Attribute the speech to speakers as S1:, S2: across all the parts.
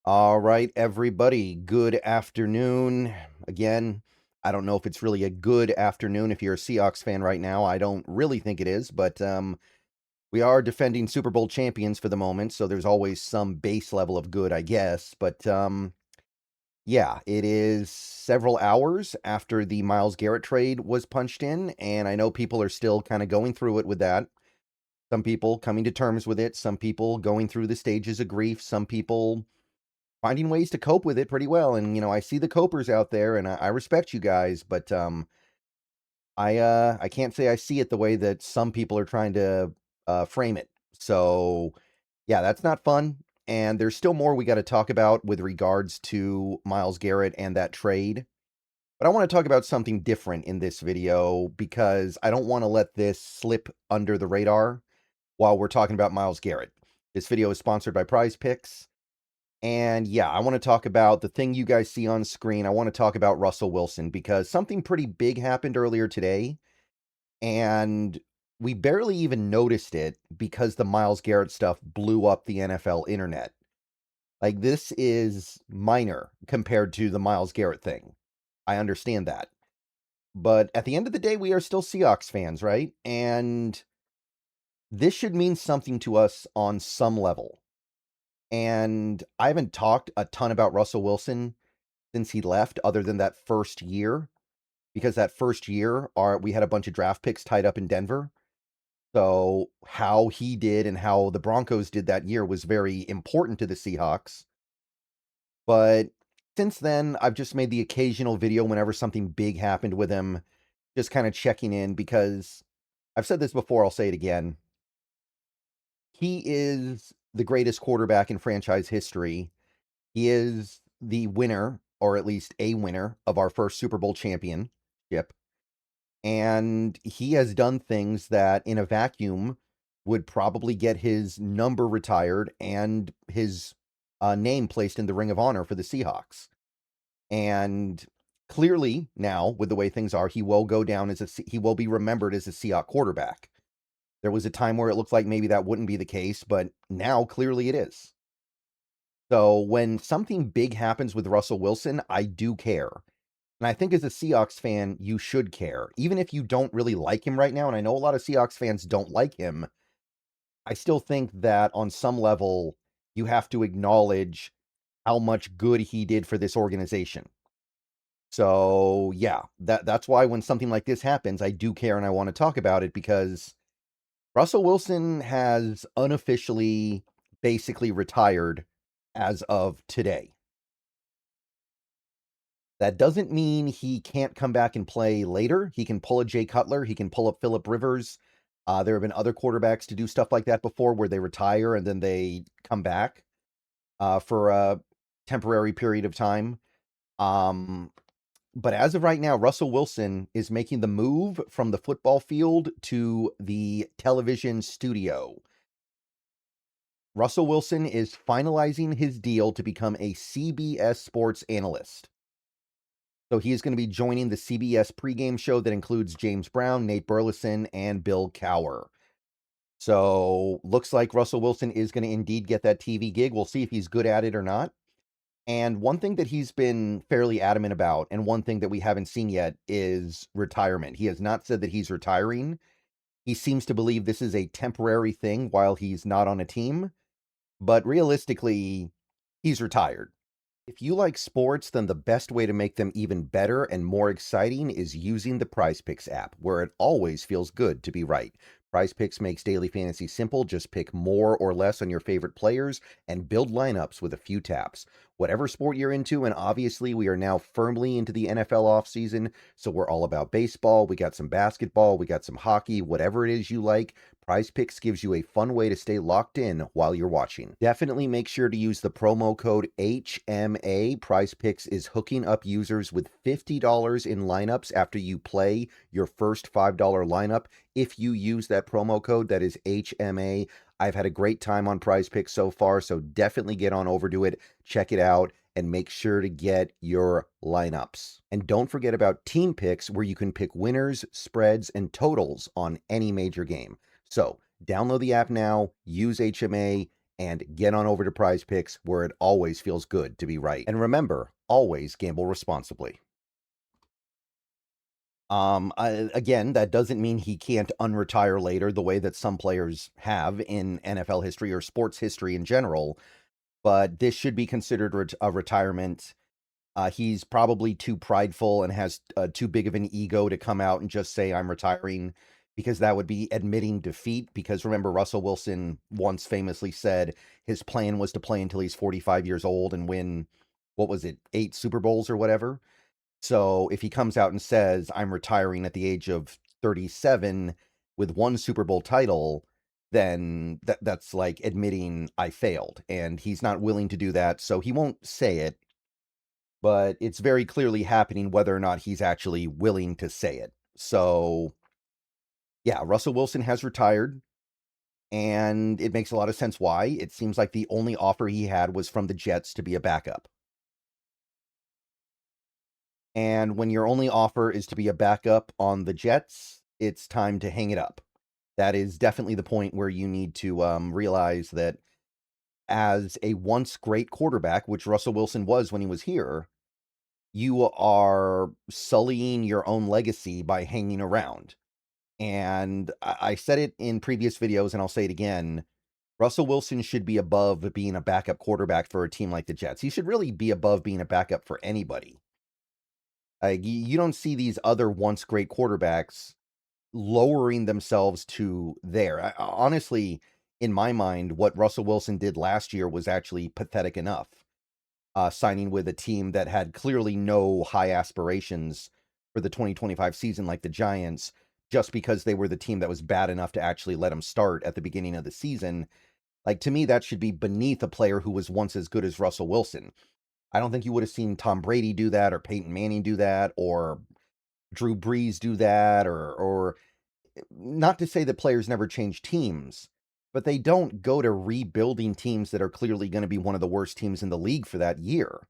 S1: All right, everybody. Good afternoon. Again, I don't know if it's really a good afternoon if you're a Seahawks fan right now. I don't really think it is, but we are defending Super Bowl champions for the moment, so there's always some base level of good, I guess. But yeah, it is several hours after the Myles Garrett trade was punched in, and I know people are still kind of going through it with that. Some people coming to terms with it, some people going through the stages of grief, some people finding ways to cope with it pretty well. And, I see the copers out there and I respect you guys, but I can't say I see it the way that some people are trying to frame it. So yeah, that's not fun. And there's still more we got to talk about with regards to Myles Garrett and that trade. But I want to talk about something different in this video because I don't want to let this slip under the radar while we're talking about Myles Garrett. This video is sponsored by Prize Picks. And yeah, I want to talk about the thing you guys see on screen. I want to talk about Russell Wilson because something pretty big happened earlier today. And we barely even noticed it because the Myles Garrett stuff blew up the NFL internet. Like, this is minor compared to the Myles Garrett thing. I understand that. But at the end of the day, we are still Seahawks fans, right? And this should mean something to us on some level. And I haven't talked a ton about Russell Wilson since he left, other than that first year, because that first year, we had a bunch of draft picks tied up in Denver. So how he did and how the Broncos did that year was very important to the Seahawks. But since then, I've just made the occasional video whenever something big happened with him, just kind of checking in because I've said this before, I'll say it again. He is the greatest quarterback in franchise history. He is the winner, or at least a winner, of our first Super Bowl championship. And he has done things that in a vacuum would probably get his number retired and his name placed in the Ring of Honor for the Seahawks. And clearly now, with the way things are, he will go down he will be remembered as a Seahawks quarterback. There was a time where it looked like maybe that wouldn't be the case, but now clearly it is. So when something big happens with Russell Wilson, I do care. And I think as a Seahawks fan, you should care. Even if you don't really like him right now, and I know a lot of Seahawks fans don't like him, I still think that on some level, you have to acknowledge how much good he did for this organization. So yeah, that's why when something like this happens, I do care and I want to talk about it because Russell Wilson has unofficially basically retired as of today. That doesn't mean he can't come back and play later. He can pull a Jay Cutler. He can pull up Phillip Rivers. There have been other quarterbacks to do stuff like that before where they retire and then they come back for a temporary period of time. But as of right now, Russell Wilson is making the move from the football field to the television studio. Russell Wilson is finalizing his deal to become a CBS sports analyst. So he is going to be joining the CBS pregame show that includes James Brown, Nate Burleson, and Bill Cowher. So looks like Russell Wilson is going to indeed get that TV gig. We'll see if he's good at it or not. And one thing that he's been fairly adamant about, and one thing that we haven't seen yet, is retirement. He has not said that he's retiring. He seems to believe this is a temporary thing while he's not on a team. But realistically, he's retired. If you like sports, then the best way to make them even better and more exciting is using the Prize Picks app, where it always feels good to be right. Prize Picks makes daily fantasy simple. Just pick more or less on your favorite players and build lineups with a few taps. Whatever sport you're into, and obviously we are now firmly into the NFL offseason, so we're all about baseball. We got some basketball, we got some hockey, whatever it is you like. Prize Picks gives you a fun way to stay locked in while you're watching. Definitely make sure to use the promo code HMA. Prize Picks is hooking up users with $50 in lineups after you play your first $5 lineup. If you use that promo code, that is HMA. I've had a great time on Prize Picks so far, so definitely get on over to it, check it out, and make sure to get your lineups. And don't forget about Team Picks, where you can pick winners, spreads, and totals on any major game. So download the app now, use HMA, and get on over to Prize Picks, where it always feels good to be right. And remember, always gamble responsibly. Again, that doesn't mean he can't unretire later the way that some players have in NFL history or sports history in general, but this should be considered a retirement. He's probably too prideful and has too big of an ego to come out and just say, I'm retiring, because that would be admitting defeat. Because remember, Russell Wilson once famously said his plan was to play until he's 45 years old and win, what was it, 8 Super Bowls or whatever. So if he comes out and says, I'm retiring at the age of 37 with 1 Super Bowl title, then that's like admitting I failed. And he's not willing to do that, so he won't say it. But it's very clearly happening whether or not he's actually willing to say it. So, yeah, Russell Wilson has retired, and it makes a lot of sense why. It seems like the only offer he had was from the Jets to be a backup. And when your only offer is to be a backup on the Jets, it's time to hang it up. That is definitely the point where you need to realize that as a once great quarterback, which Russell Wilson was when he was here, you are sullying your own legacy by hanging around. And I said it in previous videos, and I'll say it again. Russell Wilson should be above being a backup quarterback for a team like the Jets. He should really be above being a backup for anybody. Like, you don't see these other once great quarterbacks lowering themselves to there. Honestly, in my mind, what Russell Wilson did last year was actually pathetic enough. Signing with a team that had clearly no high aspirations for the 2025 season, like the Giants, just because they were the team that was bad enough to actually let him start at the beginning of the season. Like, to me, that should be beneath a player who was once as good as Russell Wilson. I don't think you would have seen Tom Brady do that, or Peyton Manning do that, or Drew Brees do that, or not to say that players never change teams, but they don't go to rebuilding teams that are clearly going to be one of the worst teams in the league for that year.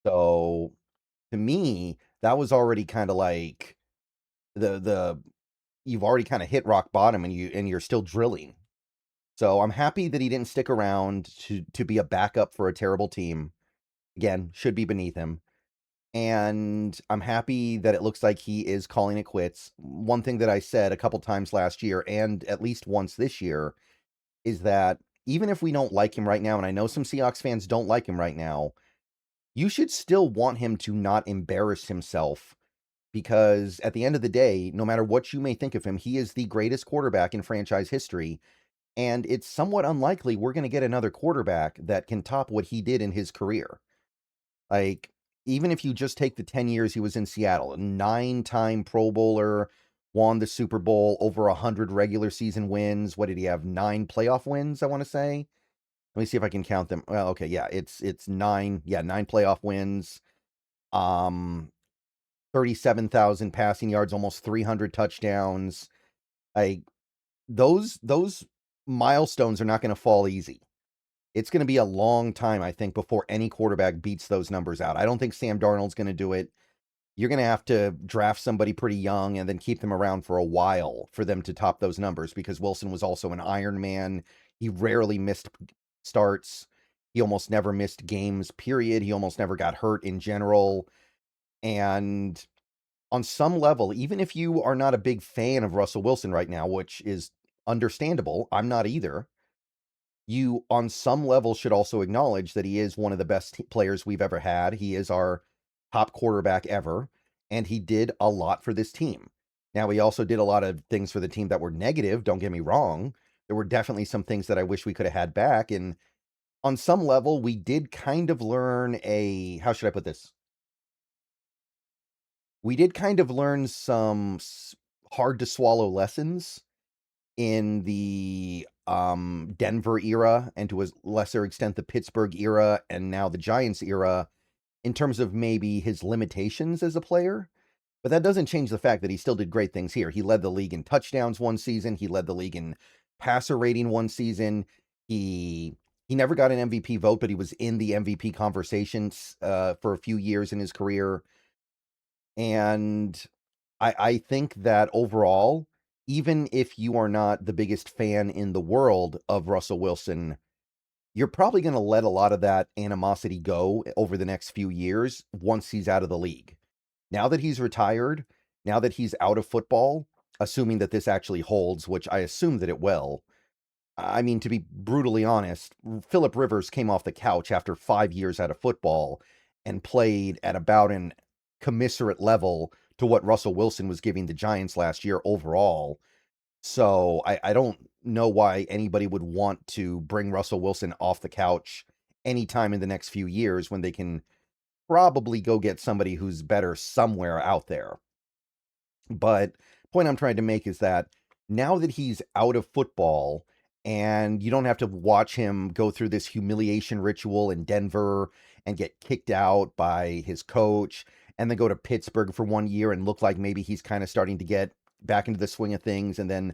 S1: So to me, that was already kind of like the you've already kind of hit rock bottom, and you're still drilling. So I'm happy that he didn't stick around to be a backup for a terrible team. Again, should be beneath him. And I'm happy that it looks like he is calling it quits. One thing that I said a couple times last year, and at least once this year, is that even if we don't like him right now, and I know some Seahawks fans don't like him right now, you should still want him to not embarrass himself, because at the end of the day, no matter what you may think of him, he is the greatest quarterback in franchise history, and it's somewhat unlikely we're going to get another quarterback that can top what he did in his career. Like, even if you just take the 10 years he was in Seattle, a 9-time Pro Bowler, won the Super Bowl, over 100 regular season wins. What did he have? 9 playoff wins, I want to say. Let me see if I can count them. Well, okay, yeah, it's 9. Yeah, 9 playoff wins. 37,000 passing yards, almost 300 touchdowns. Like, those milestones are not going to fall easy. It's going to be a long time, I think, before any quarterback beats those numbers out. I don't think Sam Darnold's going to do it. You're going to have to draft somebody pretty young and then keep them around for a while for them to top those numbers, because Wilson was also an Iron Man. He rarely missed starts. He almost never missed games, period. He almost never got hurt in general. And on some level, even if you are not a big fan of Russell Wilson right now, which is understandable, I'm not either, you on some level should also acknowledge that he is one of the best players we've ever had. He is our top quarterback ever, and he did a lot for this team. Now, he also did a lot of things for the team that were negative, don't get me wrong. There were definitely some things that I wish we could have had back, and on some level, we did kind of learn how should I put this? We did kind of learn some hard to swallow lessons in the Denver era, and to a lesser extent the Pittsburgh era, and now the Giants era, in terms of maybe his limitations as a player. But that doesn't change the fact that he still did great things here. He led the league in touchdowns one season. He led the league in passer rating one season. He never got an MVP vote, but he was in the MVP conversations for a few years in his career. And I think that overall, even if you are not the biggest fan in the world of Russell Wilson, you're probably going to let a lot of that animosity go over the next few years once he's out of the league. Now that he's retired, now that he's out of football, assuming that this actually holds, which I assume that it will. I mean, to be brutally honest, Phillip Rivers came off the couch after 5 years out of football and played at about an commiserate level to what Russell Wilson was giving the Giants last year overall. So I don't know why anybody would want to bring Russell Wilson off the couch anytime in the next few years when they can probably go get somebody who's better somewhere out there. But point I'm trying to make is that now that he's out of football and you don't have to watch him go through this humiliation ritual in Denver and get kicked out by his coach and then go to Pittsburgh for 1 year and look like maybe he's kind of starting to get back into the swing of things and then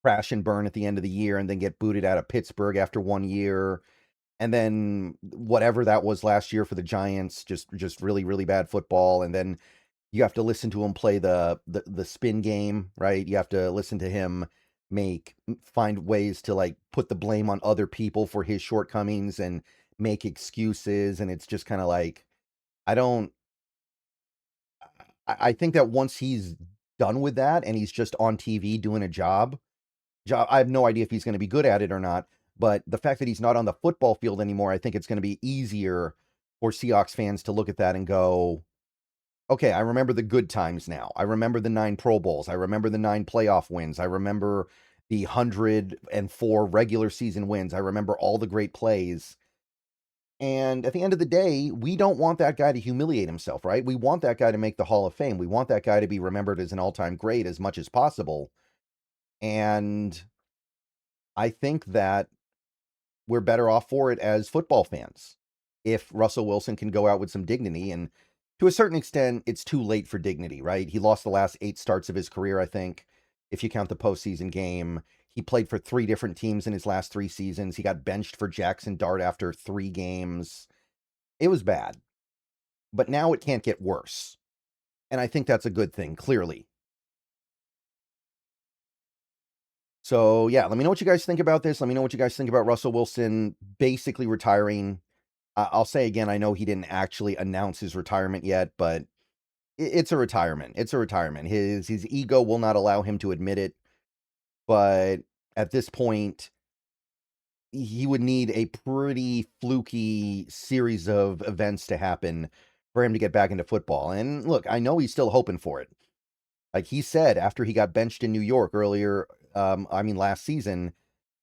S1: crash and burn at the end of the year and then get booted out of Pittsburgh after 1 year. And then whatever that was last year for the Giants, just really, really bad football. And then you have to listen to him play the spin game, right? You have to listen to him find ways to like put the blame on other people for his shortcomings and make excuses. And it's just kind of like, I don't, I think that once he's done with that and he's just on TV doing a job, I have no idea if he's going to be good at it or not. But the fact that he's not on the football field anymore, I think it's going to be easier for Seahawks fans to look at that and go, okay, I remember the good times now. I remember the 9 Pro Bowls. I remember the 9 playoff wins. I remember the 104 regular season wins. I remember all the great plays. And at the end of the day, we don't want that guy to humiliate himself, right? We want that guy to make the Hall of Fame. We want that guy to be remembered as an all-time great as much as possible. And I think that we're better off for it as football fans if Russell Wilson can go out with some dignity. And to a certain extent, it's too late for dignity, right? He lost the last 8 starts of his career, I think, if you count the postseason game. He played for 3 different teams in his last 3 seasons. He got benched for Jackson Dart after 3 games. It was bad. But now it can't get worse. And I think that's a good thing, clearly. So, yeah, let me know what you guys think about this. Let me know what you guys think about Russell Wilson basically retiring. I'll say again, I know he didn't actually announce his retirement yet, but it's a retirement. It's a retirement. His ego will not allow him to admit it, but at this point, he would need a pretty fluky series of events to happen for him to get back into football. And look, I know he's still hoping for it. Like he said after he got benched in New York earlier, last season,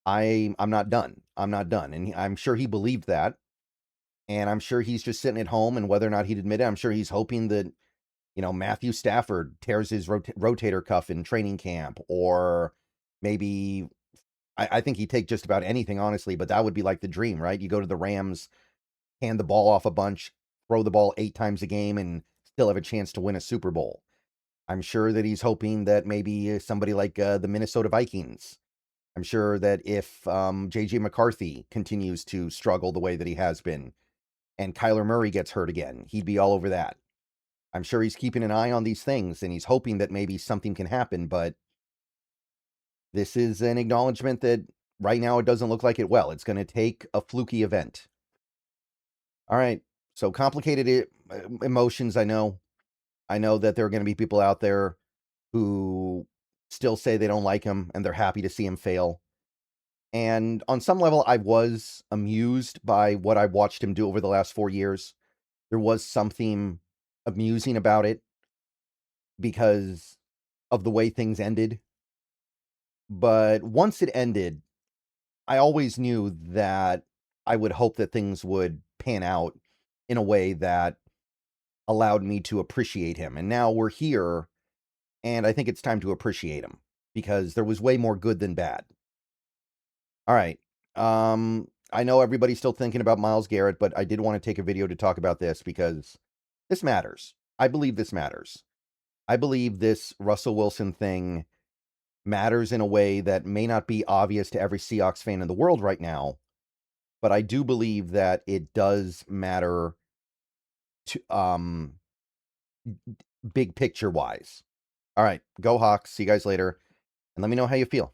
S1: I'm not done. I'm not done. And I'm sure he believed that. And I'm sure he's just sitting at home, and whether or not he'd admit it, I'm sure he's hoping that, Matthew Stafford tears his rotator cuff in training camp, or maybe I think he'd take just about anything, honestly, but that would be like the dream, right? You go to the Rams, hand the ball off a bunch, throw the ball 8 times a game, and still have a chance to win a Super Bowl. I'm sure that he's hoping that maybe somebody like the Minnesota Vikings. I'm sure that if J.J. McCarthy continues to struggle the way that he has been, and Kyler Murray gets hurt again, he'd be all over that. I'm sure he's keeping an eye on these things, and he's hoping that maybe something can happen, but this is an acknowledgement that right now it doesn't look like it will. It's going to take a fluky event. All right, so complicated emotions, I know. I know that there are going to be people out there who still say they don't like him, and they're happy to see him fail. And on some level, I was amused by what I watched him do over the last 4 years. There was something amusing about it because of the way things ended. But once it ended, I always knew that I would hope that things would pan out in a way that allowed me to appreciate him. And now we're here, and I think it's time to appreciate him because there was way more good than bad. All right. I know everybody's still thinking about Myles Garrett, but I did want to take a video to talk about this because this matters. I believe this matters. I believe this Russell Wilson thing matters in a way that may not be obvious to every Seahawks fan in the world right now, but I do believe that it does matter to big picture wise. All right, go Hawks. See you guys later, and let me know how you feel.